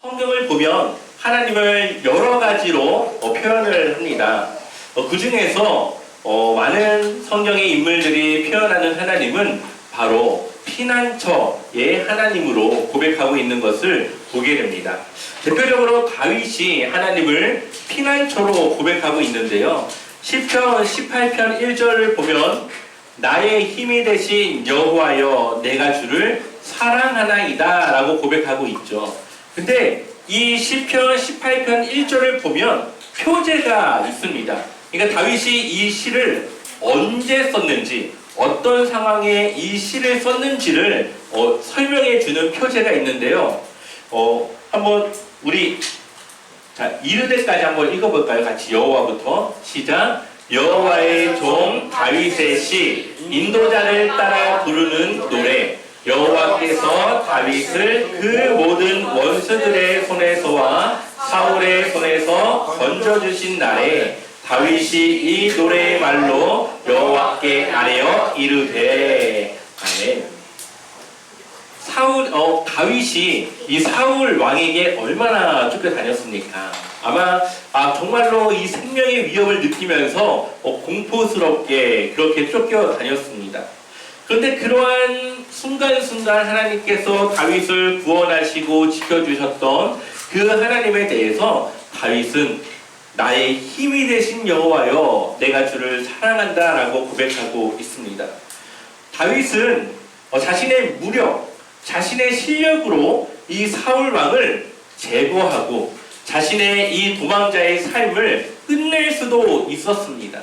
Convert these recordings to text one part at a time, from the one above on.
성경을 보면 하나님을 여러 가지로 표현을 합니다. 그 중에서 많은 성경의 인물들이 표현하는 하나님은 바로 피난처의 하나님으로 고백하고 있는 것을 보게 됩니다. 대표적으로 다윗이 하나님을 피난처로 고백하고 있는데요. 시편 18편 1절을 보면 나의 힘이 되신 여호와여 내가 주를 사랑하나이다 라고 고백하고 있죠. 근데 이 시편 18편 1절을 보면 표제가 있습니다. 그러니까 다윗이 이 시를 언제 썼는지, 어떤 상황에 이 시를 썼는지를 설명해 주는 표제가 있는데요. 한번 우리 이르데까지 한번 읽어볼까요? 같이 여호와부터 시작. 여호와의 종 다윗의 시, 인도자를 따라 부르는 노래. 여호와께서 다윗을 그 모든 원수들의 손에서와 사울의 손에서 건져주신 날에 다윗이 이 노래의 말로 여호와께 아뢰어 이르되. 아멘. 다윗이 이 사울 왕에게 얼마나 쫓겨다녔습니까? 아마 정말로 이 생명의 위협을 느끼면서 공포스럽게 그렇게 쫓겨다녔습니다. 그런데 그러한 순간순간 하나님께서 다윗을 구원하시고 지켜주셨던 그 하나님에 대해서 다윗은 나의 힘이 되신 여호와여 내가 주를 사랑한다 라고 고백하고 있습니다. 다윗은 자신의 무력, 자신의 실력으로 이 사울 왕을 제거하고 자신의 이 도망자의 삶을 끝낼 수도 있었습니다.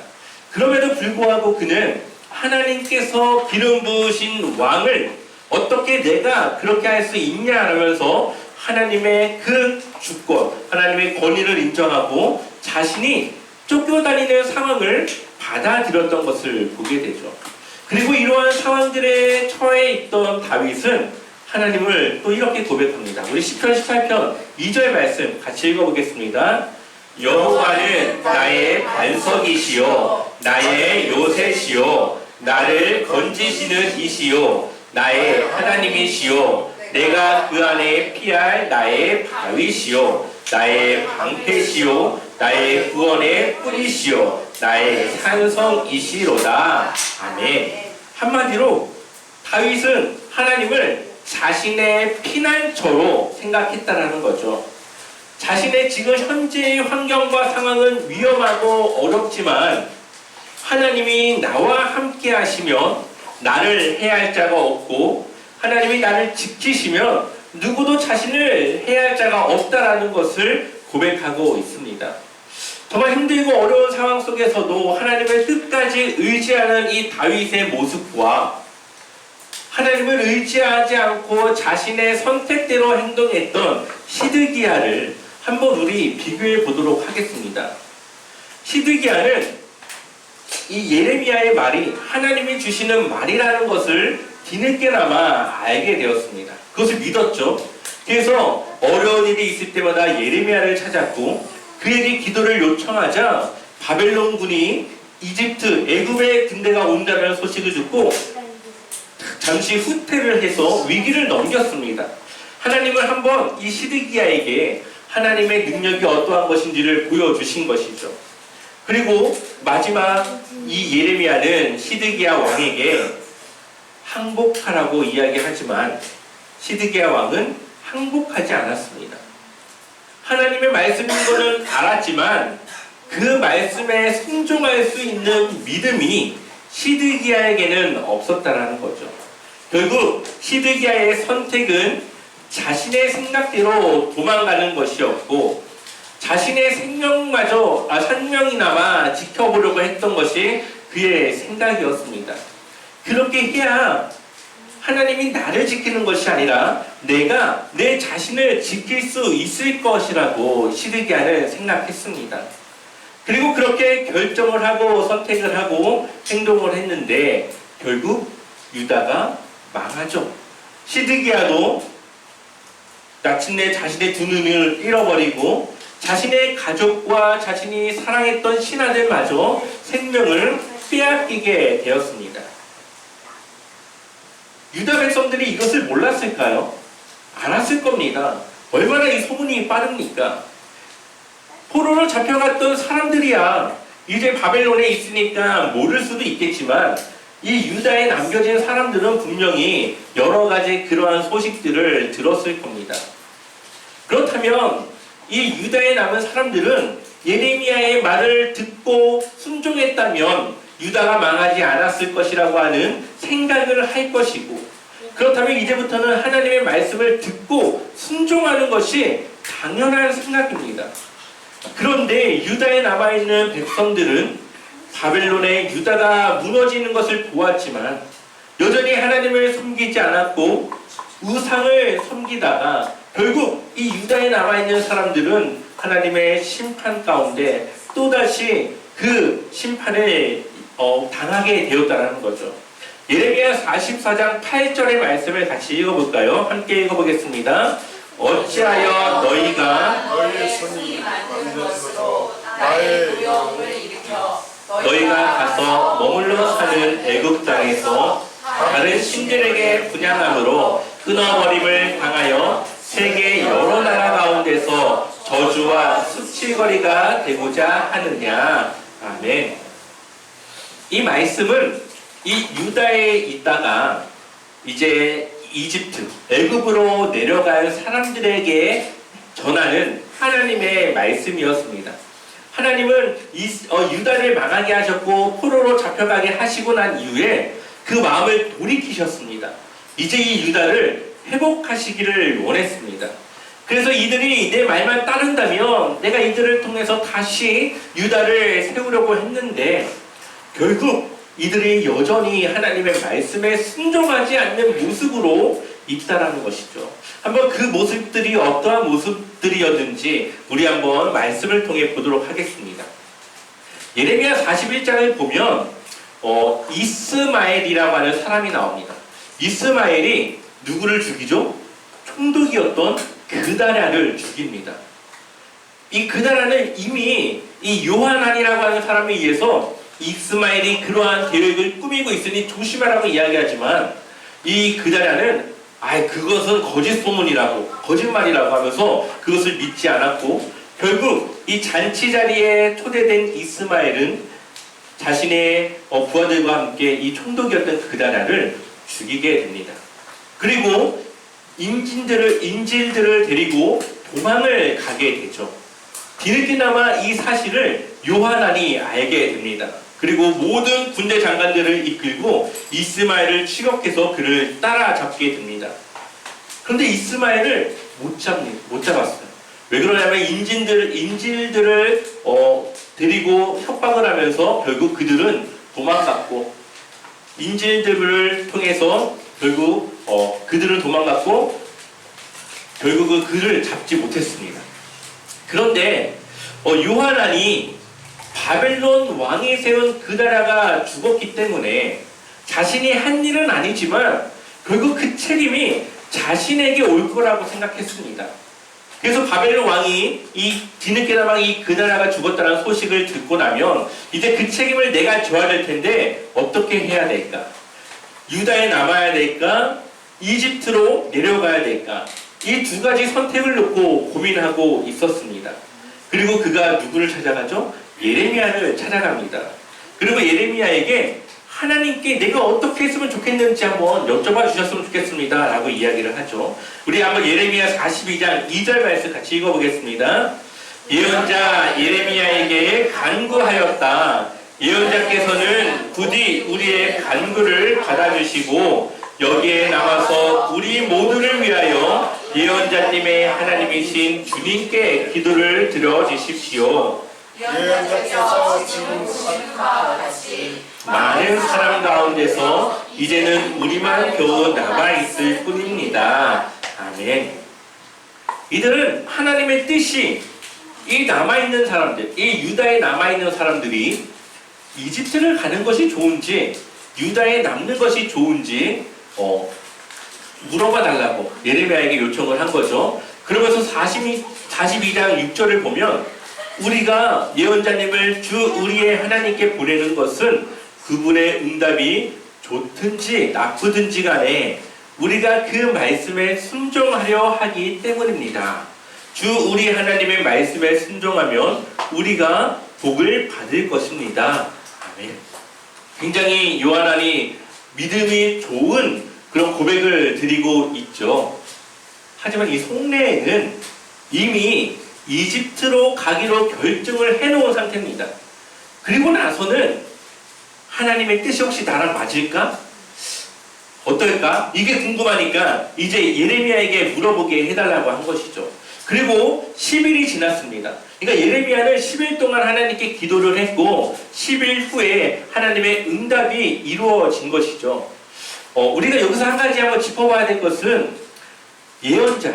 그럼에도 불구하고 그는 하나님께서 기름 부으신 왕을 어떻게 내가 그렇게 할 수 있냐 하면서 하나님의 그 주권, 하나님의 권위를 인정하고 자신이 쫓겨다니는 상황을 받아들였던 것을 보게 되죠. 그리고 이러한 상황들에 처해 있던 다윗은 하나님을 또 이렇게 고백합니다. 우리 시편 18편 2절 말씀 같이 읽어보겠습니다. 여호와는 나의 반석이시요 나의 요새시요 나를 건지시는 이시요 나의 하나님이시요 내가 그 안에 피할 나의 바위시요 나의 방패시요 나의 구원의 뿌리시요 나의 산성이시로다. 아멘. 한마디로 다윗은 하나님을 자신의 피난처로 생각했다라는 거죠. 자신의 지금 현재의 환경과 상황은 위험하고 어렵지만 하나님이 나와 함께 하시면 나를 해할 자가 없고 하나님이 나를 지키시면 누구도 자신을 해할 자가 없다라는 것을 고백하고 있습니다. 정말 힘들고 어려운 상황 속에서도 하나님을 끝까지 의지하는 이 다윗의 모습과 하나님을 의지하지 않고 자신의 선택대로 행동했던 시드기야를 한번 우리 비교해 보도록 하겠습니다. 시드기야는 이 예레미야의 말이 하나님이 주시는 말이라는 것을 뒤늦게나마 알게 되었습니다. 그것을 믿었죠. 그래서 어려운 일이 있을 때마다 예레미야를 찾았고 그에게 기도를 요청하자 바벨론군이 이집트, 애굽의 군대가 온다는 소식을 듣고 잠시 후퇴를 해서 위기를 넘겼습니다. 하나님은 한번 이 시드기야에게 하나님의 능력이 어떠한 것인지를 보여주신 것이죠. 그리고 마지막 이 예레미야는 시드기야 왕에게 항복하라고 이야기하지만 시드기야 왕은 항복하지 않았습니다. 하나님의 말씀인 것은 알았지만 그 말씀에 순종할 수 있는 믿음이 시드기야에게는 없었다라는 거죠. 결국 시드기야의 선택은 자신의 생각대로 도망가는 것이었고 자신의 생명이나마 지켜보려고 했던 것이 그의 생각이었습니다. 그렇게 해야 하나님이 나를 지키는 것이 아니라 내가 내 자신을 지킬 수 있을 것이라고 시드기야는 생각했습니다. 그리고 그렇게 결정을 하고 선택을 하고 행동을 했는데 결국 유다가 망하죠. 시드기야도 마침내 자신의 두 눈을 잃어버리고 자신의 가족과 자신이 사랑했던 신하들마저 생명을 빼앗기게 되었습니다. 유다 백성들이 이것을 몰랐을까요? 알았을 겁니다. 얼마나 이 소문이 빠릅니까? 포로로 잡혀갔던 사람들이야 이제 바벨론에 있으니까 모를 수도 있겠지만 이 유다에 남겨진 사람들은 분명히 여러 가지 그러한 소식들을 들었을 겁니다. 그렇다면 이 유다에 남은 사람들은 예레미야의 말을 듣고 순종했다면 유다가 망하지 않았을 것이라고 하는 생각을 할 것이고, 그렇다면 이제부터는 하나님의 말씀을 듣고 순종하는 것이 당연한 생각입니다. 그런데 유다에 남아있는 백성들은 바벨론의 유다가 무너지는 것을 보았지만 여전히 하나님을 섬기지 않았고 우상을 섬기다가 결국 이 유다에 남아있는 사람들은 하나님의 심판 가운데 또다시 그 심판을 당하게 되었다는 거죠. 예레미야 44장 8절의 말씀을 같이 읽어볼까요? 함께 읽어보겠습니다. 어찌하여 너희가 너희의 손이 만든 것으로 나의 노여움을 일으켜 너희가 가서 머물러 사는 애굽 땅에서 다른 신들에게 분양함으로 끊어버림을 당하여 세계 여러 나라 가운데서 저주와 수치거리가 되고자 하느냐. 아멘. 이 말씀은 이 유다에 있다가 이제 이집트, 애굽으로 내려간 사람들에게 전하는 하나님의 말씀이었습니다. 하나님은 유다를 망하게 하셨고 포로로 잡혀가게 하시고 난 이후에 그 마음을 돌이키셨습니다. 이제 이 유다를 회복하시기를 원했습니다. 그래서 이들이 내 말만 따른다면 내가 이들을 통해서 다시 유다를 세우려고 했는데 결국 이들이 여전히 하나님의 말씀에 순종하지 않는 모습으로 있다라는 것이죠. 한번 그 모습들이 어떠한 모습들이었는지 우리 한번 말씀을 통해 보도록 하겠습니다. 예레미야 41장을 보면 이스마엘이라고 하는 사람이 나옵니다. 이스마엘이 누구를 죽이죠? 총독이었던 그다랴를 죽입니다. 이 그다랴는 이미 이 요하난이라고 하는 사람에 의해서 이스마엘이 그러한 계획을 꾸미고 있으니 조심하라고 이야기하지만 이 그다랴는 그것은 거짓 소문이라고 거짓말이라고 하면서 그것을 믿지 않았고 결국 이 잔치 자리에 초대된 이스마엘은 자신의 부하들과 함께 이 총독이었던 그다랴를 죽이게 됩니다. 그리고 인질들을 데리고 도망을 가게 되죠. 뒤늦게나마 이 사실을 요하난이 알게 됩니다. 그리고 모든 군대 장관들을 이끌고 이스마엘을 추격해서 그를 따라잡게 됩니다. 그런데 이스마엘을 못 잡았어요. 왜 그러냐면 인질들을 데리고 협박을 하면서 결국 그들은 도망갔고 인질들을 통해서 결국 그들은 도망갔고 결국은 그를 잡지 못했습니다. 그런데 요하난이 바벨론 왕이 세운 그다랴가 죽었기 때문에 자신이 한 일은 아니지만 결국 그 책임이 자신에게 올 거라고 생각했습니다. 그래서 바벨론 왕이 이 뒤늦게나마 이 그다랴가 죽었다는 소식을 듣고 나면 이제 그 책임을 내가 져야 될 텐데 어떻게 해야 될까? 유다에 남아야 될까? 이집트로 내려가야 될까? 이 두 가지 선택을 놓고 고민하고 있었습니다. 그리고 그가 누구를 찾아가죠? 예레미야를 찾아갑니다. 그리고 예레미야에게 하나님께 내가 어떻게 했으면 좋겠는지 한번 여쭤봐 주셨으면 좋겠습니다 라고 이야기를 하죠. 우리 한번 예레미야 42장 2절 말씀 같이 읽어보겠습니다. 예언자 예레미야에게 간구하였다. 예언자께서는 부디 우리의 간구를 받아주시고 여기에 남아서 우리 모두를 위하여 예언자님의 하나님이신 주님께 기도를 드려주십시오. 예언자께서 지금 보시는 바와 같이 많은 사람 가운데서 이제는 우리만 겨우 남아있을 뿐입니다. 아멘. 이들은 하나님의 뜻이 이 남아있는 사람들, 이 유다에 남아있는 사람들이 이집트를 가는 것이 좋은지 유다에 남는 것이 좋은지 물어봐 달라고 예레미야에게 요청을 한 거죠. 그러면서 42장 6절을 보면 우리가 예언자님을 주 우리의 하나님께 보내는 것은 그분의 응답이 좋든지 나쁘든지 간에 우리가 그 말씀에 순종하려 하기 때문입니다. 주 우리 하나님의 말씀에 순종하면 우리가 복을 받을 것입니다. 아멘. 굉장히 요한안이 믿음이 좋은 그런 고백을 드리고 있죠. 하지만 이 속내에는 이미 이집트로 가기로 결정을 해놓은 상태입니다. 그리고 나서는 하나님의 뜻이 혹시 나랑 맞을까? 어떨까? 이게 궁금하니까 이제 예레미야에게 물어보게 해달라고 한 것이죠. 그리고 10일이 지났습니다. 그러니까 예레미야는 10일 동안 하나님께 기도를 했고 10일 후에 하나님의 응답이 이루어진 것이죠. 우리가 여기서 한 가지 한번 짚어봐야 될 것은 예언자,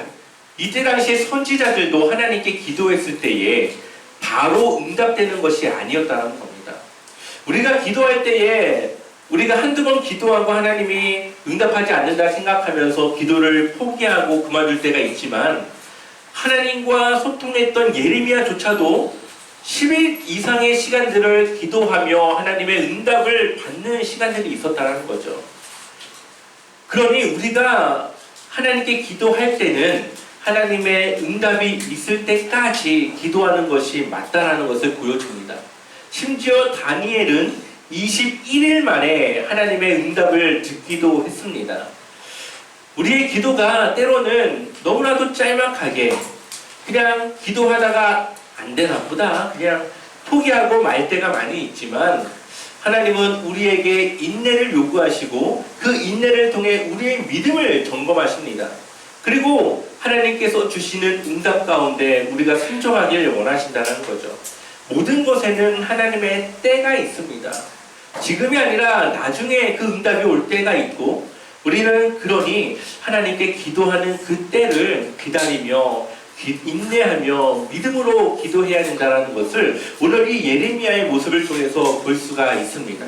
이때 당시에 선지자들도 하나님께 기도했을 때에 바로 응답되는 것이 아니었다는 겁니다. 우리가 기도할 때에 우리가 한두 번 기도하고 하나님이 응답하지 않는다 생각하면서 기도를 포기하고 그만둘 때가 있지만 하나님과 소통했던 예레미야조차도 10일 이상의 시간들을 기도하며 하나님의 응답을 받는 시간들이 있었다는 거죠. 그러니 우리가 하나님께 기도할 때는 하나님의 응답이 있을 때까지 기도하는 것이 맞다라는 것을 보여줍니다. 심지어 다니엘은 21일 만에 하나님의 응답을 듣기도 했습니다. 우리의 기도가 때로는 너무나도 짤막하게 그냥 기도하다가 안 되나 보다 그냥 포기하고 말 때가 많이 있지만 하나님은 우리에게 인내를 요구하시고 그 인내를 통해 우리의 믿음을 점검하십니다. 그리고 하나님께서 주시는 응답 가운데 우리가 순종하길 원하신다는 거죠. 모든 것에는 하나님의 때가 있습니다. 지금이 아니라 나중에 그 응답이 올 때가 있고 우리는 그러니 하나님께 기도하는 그 때를 기다리며 인내하며 믿음으로 기도해야 된다는 것을 오늘 이 예레미야의 모습을 통해서 볼 수가 있습니다.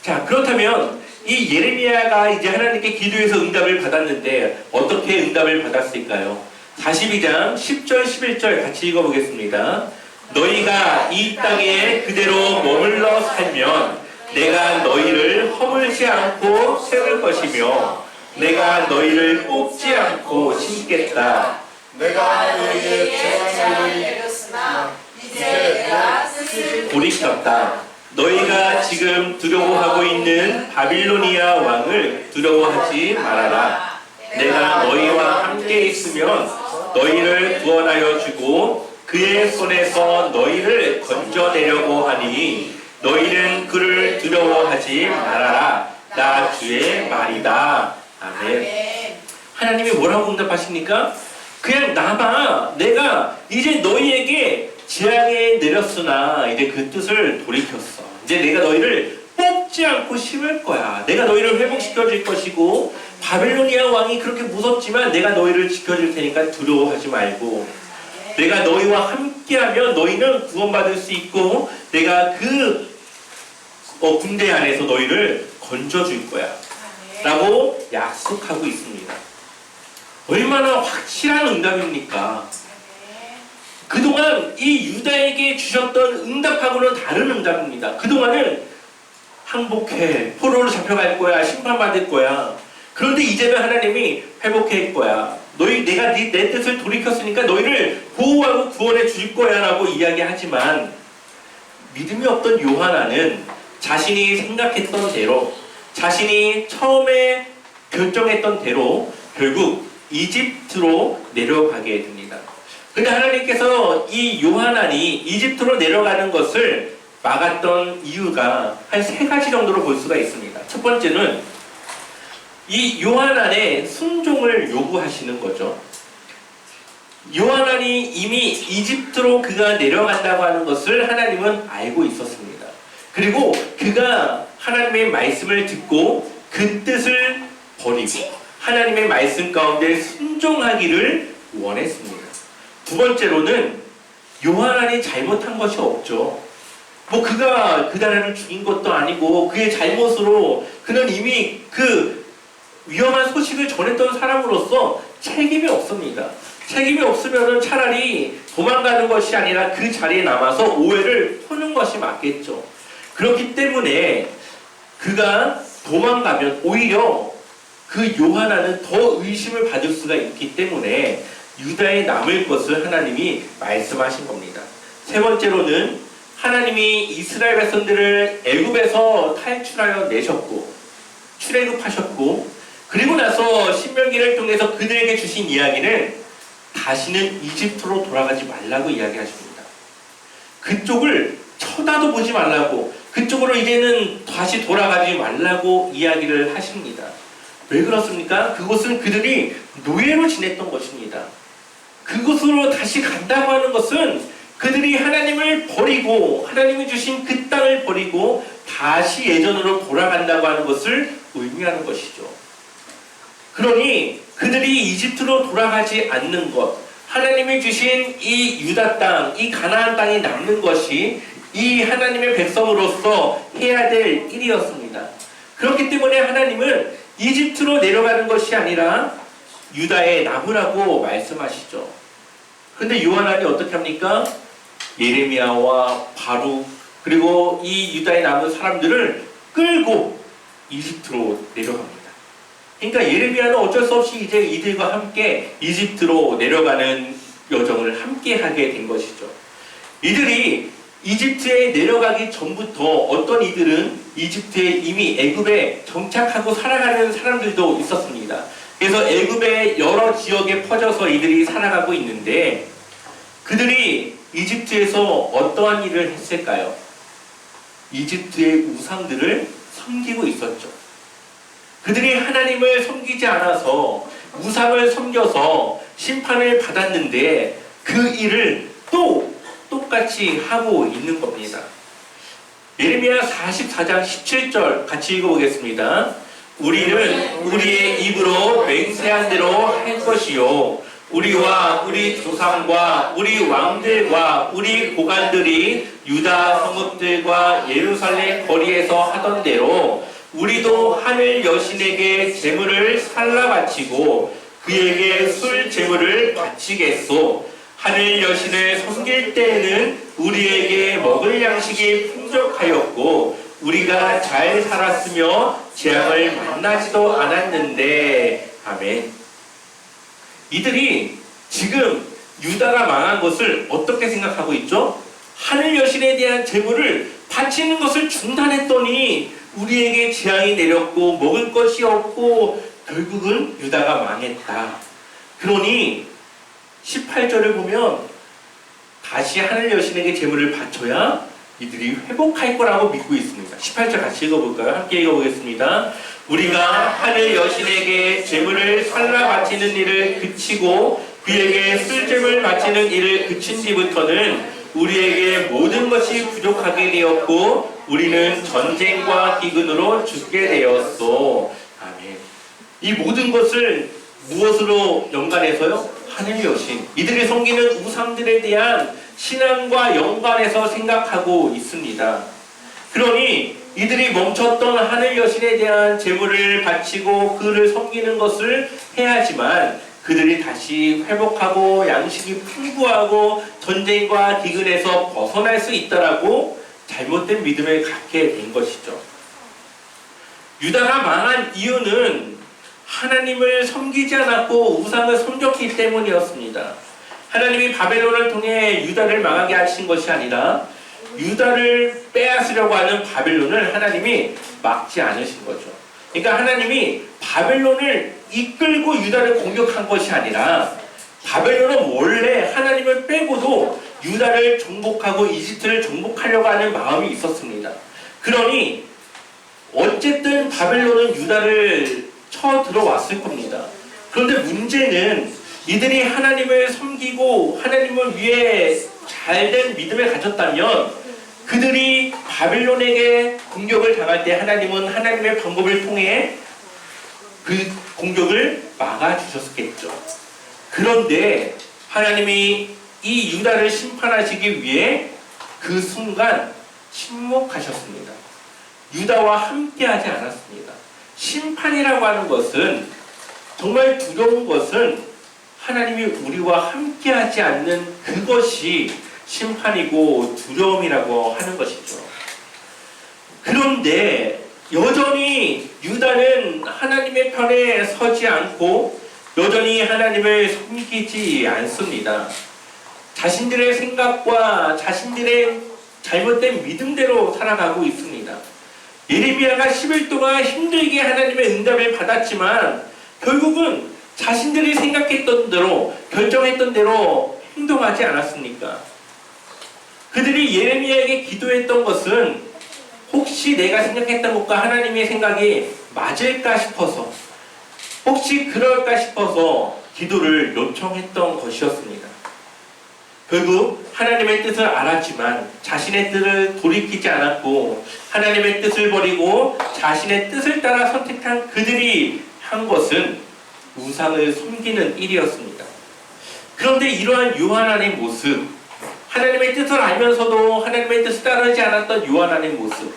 자, 그렇다면 이 예레미야가 이제 하나님께 기도해서 응답을 받았는데 어떻게 응답을 받았을까요? 42장 10절 11절 같이 읽어보겠습니다. 너희가 이 땅에 그대로 머물러 살면 내가 너희를 허물지 않고 세울 것이며 내가 너희를 뽑지 않고 심겠다. 내가 너희에게 재앙을 내렸으나 이제 내가 뜻을 돌이켰다. 너희가 지금 두려워하고 있는 바빌로니아 왕을 두려워하지 말아라. 내가 너희와 함께 있으면 너희를 구원하여 주고 그의 손에서 너희를 건져내려고 하니 너희는 그를 두려워하지 말아라. 나 주의 말이다. 아멘. 하나님이 뭐라고 응답하십니까? 그냥 나봐. 내가 이제 너희에게 재앙에 내렸으나 이제 그 뜻을 돌이켰어. 이제 내가 너희를 뽑지 않고 심을 거야. 내가 너희를 회복시켜 줄 것이고 바빌로니아 왕이 그렇게 무섭지만 내가 너희를 지켜줄 테니까 두려워하지 말고 내가 너희와 함께하면 너희는 구원받을 수 있고 내가 그 군대 안에서 너희를 건져줄 거야 라고 약속하고 있습니다. 얼마나 확실한 응답입니까? 그동안 이 유다에게 주셨던 응답하고는 다른 응답입니다. 그동안은 항복해, 포로로 잡혀갈 거야, 심판받을 거야. 그런데 이제는 하나님이 회복할 거야. 내가 내 뜻을 돌이켰으니까 너희를 보호하고 구원해 줄 거야 라고 이야기하지만 믿음이 없던 요한아는 자신이 생각했던 대로 자신이 처음에 결정했던 대로 결국 이집트로 내려가게 됩니다. 그런데 하나님께서 이 요한안이 이집트로 내려가는 것을 막았던 이유가 한 3가지 정도로 볼 수가 있습니다. 첫 번째는 이 요한안의 순종을 요구하시는 거죠. 요한안이 이미 이집트로 그가 내려간다고 하는 것을 하나님은 알고 있었습니다. 그리고 그가 하나님의 말씀을 듣고 그 뜻을 버리고 하나님의 말씀 가운데 순종하기를 원했습니다. 두 번째로는 요한안이 잘못한 것이 없죠. 그가 그 나라를 죽인 것도 아니고 그의 잘못으로 그는 이미 그 위험한 소식을 전했던 사람으로서 책임이 없습니다. 책임이 없으면 차라리 도망가는 것이 아니라 그 자리에 남아서 오해를 푸는 것이 맞겠죠. 그렇기 때문에 그가 도망가면 오히려 그 요하나는 더 의심을 받을 수가 있기 때문에 유다에 남을 것을 하나님이 말씀하신 겁니다. 세 번째로는 하나님이 이스라엘 백성들을 애굽에서 탈출하여 내셨고 출애굽하셨고 그리고 나서 신명기를 통해서 그들에게 주신 이야기는 다시는 이집트로 돌아가지 말라고 이야기하십니다. 그쪽을 쳐다도 보지 말라고, 그쪽으로 이제는 다시 돌아가지 말라고 이야기를 하십니다. 왜 그렇습니까? 그곳은 그들이 노예로 지냈던 것입니다. 그곳으로 다시 간다고 하는 것은 그들이 하나님을 버리고 하나님이 주신 그 땅을 버리고 다시 예전으로 돌아간다고 하는 것을 의미하는 것이죠. 그러니 그들이 이집트로 돌아가지 않는 것, 하나님이 주신 이 유다 땅, 이 가나안 땅이 남는 것이 이 하나님의 백성으로서 해야 될 일이었습니다. 그렇기 때문에 하나님은 이집트로 내려가는 것이 아니라 유다에 남으라고 말씀하시죠. 그런데 요한안이 어떻게 합니까? 예레미야와 바룩 그리고 이 유다에 남은 사람들을 끌고 이집트로 내려갑니다. 그러니까 예레미야는 어쩔 수 없이 이제 이들과 함께 이집트로 내려가는 여정을 함께 하게 된 것이죠. 이들이 이집트에 내려가기 전부터 어떤 이들은 이집트에 이미 애굽에 정착하고 살아가는 사람들도 있었습니다. 그래서 애굽의 여러 지역에 퍼져서 이들이 살아가고 있는데 그들이 이집트에서 어떠한 일을 했을까요? 이집트의 우상들을 섬기고 있었죠. 그들이 하나님을 섬기지 않아서 우상을 섬겨서 심판을 받았는데 그 일을 또 똑같이 하고 있는 겁니다. 예레미야 44장 17절 같이 읽어보겠습니다. 우리는 우리의 입으로 맹세한 대로 할 것이요 우리와 우리 조상과 우리 왕들과 우리 고관들이 유다 성읍들과 예루살렘 거리에서 하던 대로 우리도 하늘 여신에게 제물을 살라 바치고 그에게 술 제물을 바치겠소. 하늘 여신을 섬길 때에는 우리에게 먹을 양식이 풍족하였고 우리가 잘 살았으며 재앙을 만나지도 않았는데. 아멘. 이들이 지금 유다가 망한 것을 어떻게 생각하고 있죠? 하늘 여신에 대한 제물을 바치는 것을 중단했더니 우리에게 재앙이 내렸고 먹을 것이 없고 결국은 유다가 망했다. 그러니 18절을 보면 다시 하늘 여신에게 제물을 바쳐야 이들이 회복할 거라고 믿고 있습니다. 18절 같이 읽어볼까요? 함께 읽어보겠습니다. 우리가 하늘 여신에게 제물을 살라 바치는 일을 그치고 그에게 술제물 바치는 일을 그친 뒤부터는 우리에게 모든 것이 부족하게 되었고 우리는 전쟁과 기근으로 죽게 되었소. 아멘. 이 모든 것을 무엇으로 연관해서요? 하늘 여신. 이들이 섬기는 우상들에 대한 신앙과 연관해서 생각하고 있습니다. 그러니 이들이 멈췄던 하늘 여신에 대한 제물을 바치고 그를 섬기는 것을 해야지만 그들이 다시 회복하고 양식이 풍부하고 전쟁과 기근에서 벗어날 수 있다라고 잘못된 믿음을 갖게 된 것이죠. 유다가 망한 이유는 하나님을 섬기지 않았고 우상을 섬겼기 때문이었습니다. 하나님이 바벨론을 통해 유다를 망하게 하신 것이 아니라 유다를 빼앗으려고 하는 바벨론을 하나님이 막지 않으신 거죠. 그러니까 하나님이 바벨론을 이끌고 유다를 공격한 것이 아니라 바벨론은 원래 하나님을 빼고도 유다를 정복하고 이집트를 정복하려고 하는 마음이 있었습니다. 그러니 어쨌든 바벨론은 유다를 쳐 들어왔을 겁니다. 그런데 문제는 이들이 하나님을 섬기고 하나님을 위해 잘된 믿음을 가졌다면 그들이 바벨론에게 공격을 당할 때 하나님은 하나님의 방법을 통해 그 공격을 막아주셨겠죠. 그런데 하나님이 이 유다를 심판하시기 위해 그 순간 침묵하셨습니다. 유다와 함께하지 않았습니다. 심판이라고 하는 것은 정말 두려운 것은 하나님이 우리와 함께하지 않는 그것이 심판이고 두려움이라고 하는 것이죠. 그런데 여전히 유다는 하나님의 편에 서지 않고 여전히 하나님을 섬기지 않습니다. 자신들의 생각과 자신들의 잘못된 믿음대로 살아가고 있습니다. 예레미야가 10일 동안 힘들게 하나님의 응답을 받았지만 결국은 자신들이 생각했던 대로 결정했던 대로 행동하지 않았습니까? 그들이 예레미야에게 기도했던 것은 혹시 내가 생각했던 것과 하나님의 생각이 맞을까 싶어서 혹시 그럴까 싶어서 기도를 요청했던 것이었습니다. 결국 하나님의 뜻을 알았지만 자신의 뜻을 돌이키지 않았고 하나님의 뜻을 버리고 자신의 뜻을 따라 선택한 그들이 한 것은 우상을 섬기는 일이었습니다. 그런데 이러한 요한안의 모습, 하나님의 뜻을 알면서도 하나님의 뜻을 따르지 않았던 요한안의 모습,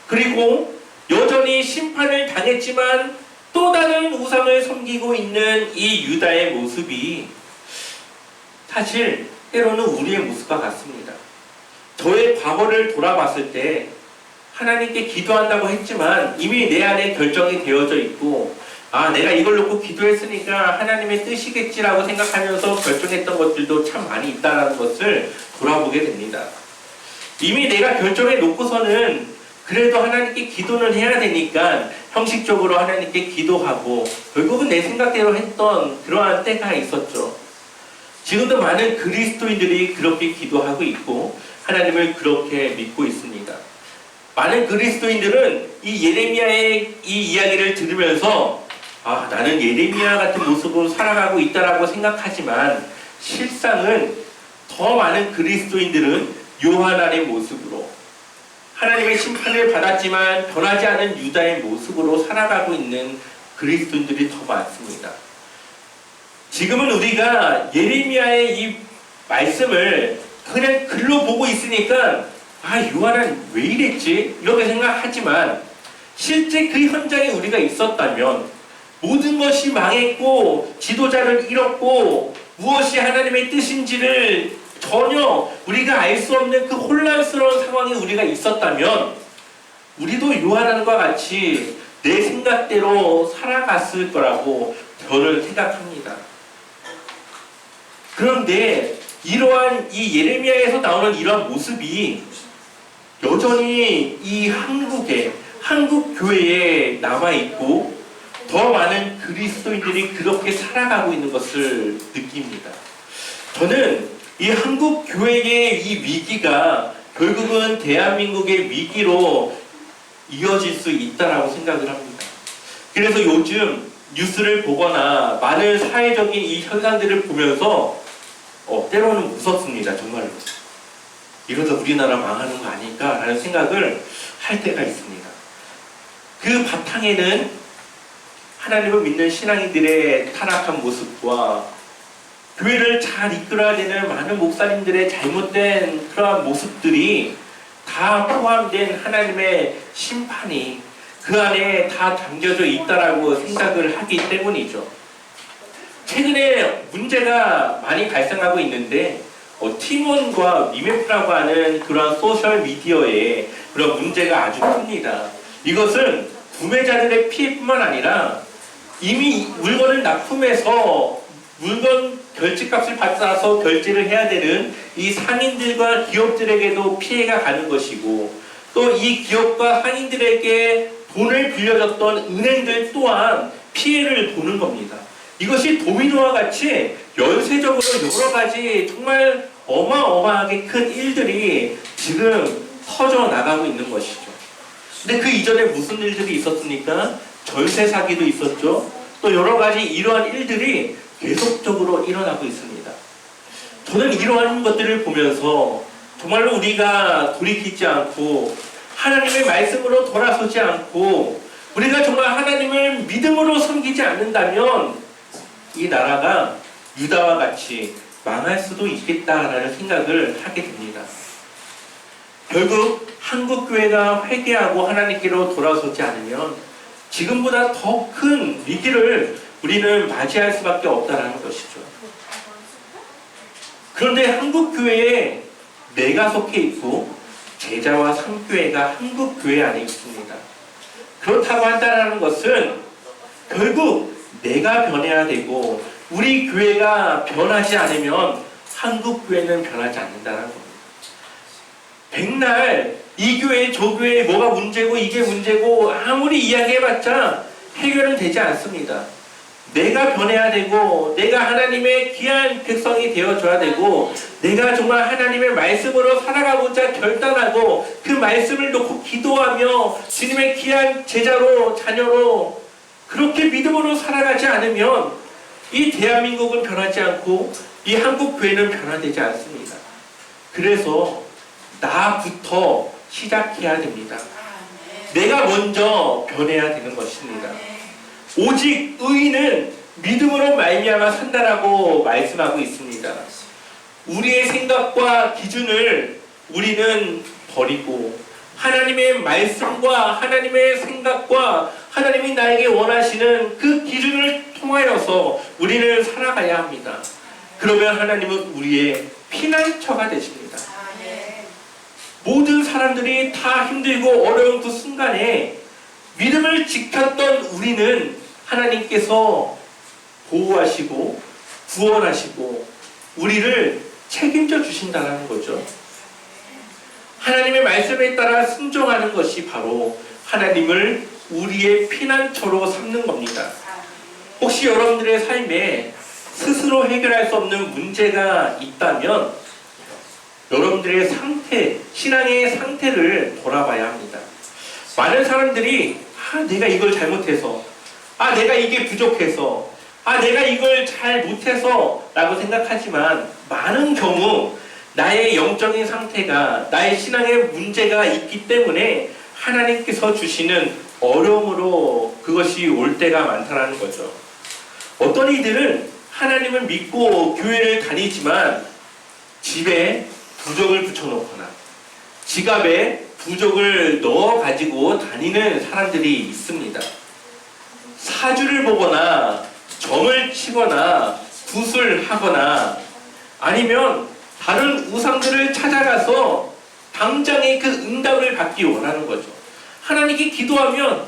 그리고 여전히 심판을 당했지만 또 다른 우상을 섬기고 있는 이 유다의 모습이 사실 때로는 우리의 모습과 같습니다. 저의 과거를 돌아봤을 때 하나님께 기도한다고 했지만 이미 내 안에 결정이 되어져 있고 내가 이걸 놓고 기도했으니까 하나님의 뜻이겠지라고 생각하면서 결정했던 것들도 참 많이 있다는 것을 돌아보게 됩니다. 이미 내가 결정해 놓고서는 그래도 하나님께 기도는 해야 되니까 형식적으로 하나님께 기도하고 결국은 내 생각대로 했던 그러한 때가 있었죠. 지금도 많은 그리스도인들이 그렇게 기도하고 있고 하나님을 그렇게 믿고 있습니다. 많은 그리스도인들은 이 예레미야의 이 이야기를 들으면서 나는 예레미야 같은 모습으로 살아가고 있다라고 생각하지만 실상은 더 많은 그리스도인들은 요한안의 모습으로 하나님의 심판을 받았지만 변하지 않은 유다의 모습으로 살아가고 있는 그리스도인들이 더 많습니다. 지금은 우리가 예레미야의 이 말씀을 그냥 글로 보고 있으니까 요한은 왜 이랬지? 이렇게 생각하지만 실제 그 현장에 우리가 있었다면 모든 것이 망했고 지도자를 잃었고 무엇이 하나님의 뜻인지를 전혀 우리가 알 수 없는 그 혼란스러운 상황에 우리가 있었다면 우리도 요한과 같이 내 생각대로 살아갔을 거라고 저는 생각합니다. 그런데 이러한 이 예레미야에서 나오는 이러한 모습이 여전히 이 한국 교회에 남아있고 더 많은 그리스도인들이 그렇게 살아가고 있는 것을 느낍니다. 저는 이 한국 교회의 이 위기가 결국은 대한민국의 위기로 이어질 수 있다라고 생각을 합니다. 그래서 요즘 뉴스를 보거나 많은 사회적인 이 현상들을 보면서 때로는 무섭습니다. 정말로. 이러다 우리나라 망하는 거 아닐까라는 생각을 할 때가 있습니다. 그 바탕에는 하나님을 믿는 신앙인들의 타락한 모습과 교회를 잘 이끌어야 되는 많은 목사님들의 잘못된 그러한 모습들이 다 포함된 하나님의 심판이 그 안에 다 담겨져 있다라고 생각을 하기 때문이죠. 최근에 문제가 많이 발생하고 있는데 팀원과 미메프라고 하는 그런 소셜 미디어에 그런 문제가 아주 큽니다. 이것은 구매자들의 피해뿐만 아니라 이미 물건을 납품해서 물건 결제값을 받아서 결제를 해야 되는 이 상인들과 기업들에게도 피해가 가는 것이고 또 이 기업과 상인들에게 돈을 빌려줬던 은행들 또한 피해를 보는 겁니다. 이것이 도미노와 같이 연쇄적으로 여러 가지 정말 어마어마하게 큰 일들이 지금 터져 나가고 있는 것이죠. 근데 그 이전에 무슨 일들이 있었습니까? 전세 사기도 있었죠. 또 여러 가지 이러한 일들이 계속적으로 일어나고 있습니다. 저는 이러한 것들을 보면서 정말로 우리가 돌이키지 않고 하나님의 말씀으로 돌아서지 않고 우리가 정말 하나님을 믿음으로 섬기지 않는다면 이 나라가 유다와 같이 망할 수도 있겠다라는 생각을 하게 됩니다. 결국 한국교회가 회개하고 하나님께로 돌아서지 않으면 지금보다 더 큰 위기를 우리는 맞이할 수밖에 없다는 것이죠. 그런데 한국교회에 내가 속해 있고 제자와 삼교회가 한국교회 안에 있습니다. 그렇다고 한다는 것은 결국 내가 변해야 되고 우리 교회가 변하지 않으면 한국 교회는 변하지 않는다는 겁니다. 백날 이 교회 저 교회 뭐가 문제고 이게 문제고 아무리 이야기해봤자 해결은 되지 않습니다. 내가 변해야 되고 내가 하나님의 귀한 백성이 되어줘야 되고 내가 정말 하나님의 말씀으로 살아가고자 결단하고 그 말씀을 놓고 기도하며 주님의 귀한 제자로 자녀로 그렇게 믿음으로 살아가지 않으면 이 대한민국은 변하지 않고 이 한국 교회는 변화되지 않습니다. 그래서 나부터 시작해야 됩니다. 내가 먼저 변해야 되는 것입니다. 오직 의인은 믿음으로 말미암아 산다라고 말씀하고 있습니다. 우리의 생각과 기준을 우리는 버리고 하나님의 말씀과 하나님의 생각과 하나님이 나에게 원하시는 그 기준을 통하여서 우리는 살아가야 합니다. 그러면 하나님은 우리의 피난처가 되십니다. 모든 사람들이 다 힘들고 어려운 그 순간에 믿음을 지켰던 우리는 하나님께서 보호하시고 구원하시고 우리를 책임져 주신다는 거죠. 하나님의 말씀에 따라 순종하는 것이 바로 하나님을 우리의 피난처로 삼는 겁니다. 혹시 여러분들의 삶에 스스로 해결할 수 없는 문제가 있다면 여러분들의 상태, 신앙의 상태를 돌아봐야 합니다. 많은 사람들이 내가 이걸 잘못해서 내가 이게 부족해서 내가 이걸 잘 못해서 라고 생각하지만 많은 경우 나의 영적인 상태가 나의 신앙의 문제가 있기 때문에 하나님께서 주시는 어려움으로 그것이 올 때가 많다는 거죠. 어떤 이들은 하나님을 믿고 교회를 다니지만 집에 부적을 붙여놓거나 지갑에 부적을 넣어가지고 다니는 사람들이 있습니다. 사주를 보거나 점을 치거나 굿을 하거나 아니면 다른 우상들을 찾아가서 당장의 그 응답을 받기 원하는 거죠. 하나님께 기도하면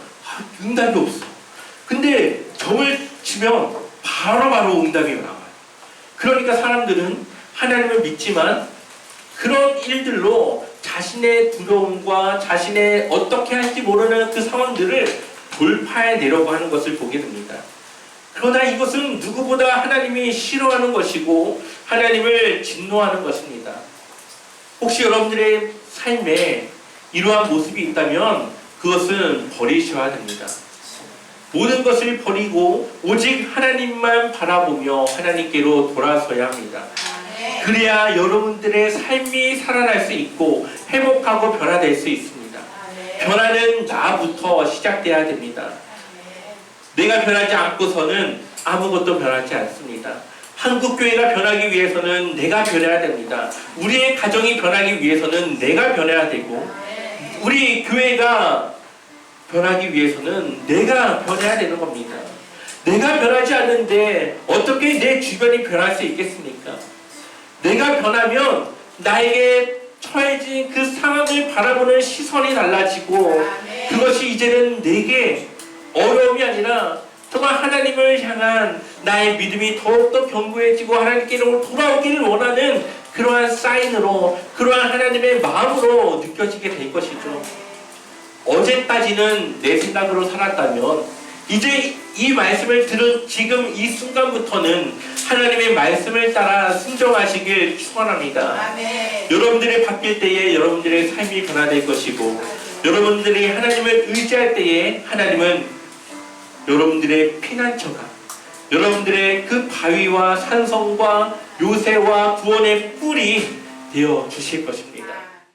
응답이 없어. 근데 점을 치면 바로바로 응답이 나와요. 그러니까 사람들은 하나님을 믿지만 그런 일들로 자신의 두려움과 자신의 어떻게 할지 모르는 그 상황들을 돌파해내려고 하는 것을 보게 됩니다. 그러나 이것은 누구보다 하나님이 싫어하는 것이고 하나님을 진노하는 것입니다. 혹시 여러분들의 삶에 이러한 모습이 있다면 그것은 버리셔야 됩니다. 모든 것을 버리고 오직 하나님만 바라보며 하나님께로 돌아서야 합니다. 그래야 여러분들의 삶이 살아날 수 있고 회복하고 변화될 수 있습니다. 변화는 나부터 시작돼야 됩니다. 내가 변하지 않고서는 아무것도 변하지 않습니다. 한국교회가 변하기 위해서는 내가 변해야 됩니다. 우리의 가정이 변하기 위해서는 내가 변해야 되고 우리 교회가 변하기 위해서는 내가 변해야 되는 겁니다. 내가 변하지 않는데 어떻게 내 주변이 변할 수 있겠습니까? 내가 변하면 나에게 처해진 그 상황을 바라보는 시선이 달라지고 그것이 이제는 내게 어려움이 아니라 정말 하나님을 향한 나의 믿음이 더욱더 견고해지고 하나님께로 돌아오기를 원하는 그러한 사인으로 그러한 하나님의 마음으로 느껴지게 될 것이죠. 어제까지는 내 생각으로 살았다면 이제 이 말씀을 들은 지금 이 순간부터는 하나님의 말씀을 따라 순종하시길 축원합니다. 여러분들이 바뀔 때에 여러분들의 삶이 변화될 것이고 여러분들이 하나님을 의지할 때에 하나님은 여러분들의 피난처가 여러분들의 그 바위와 산성과 요새와 구원의 뿔이 되어 주실 것입니다.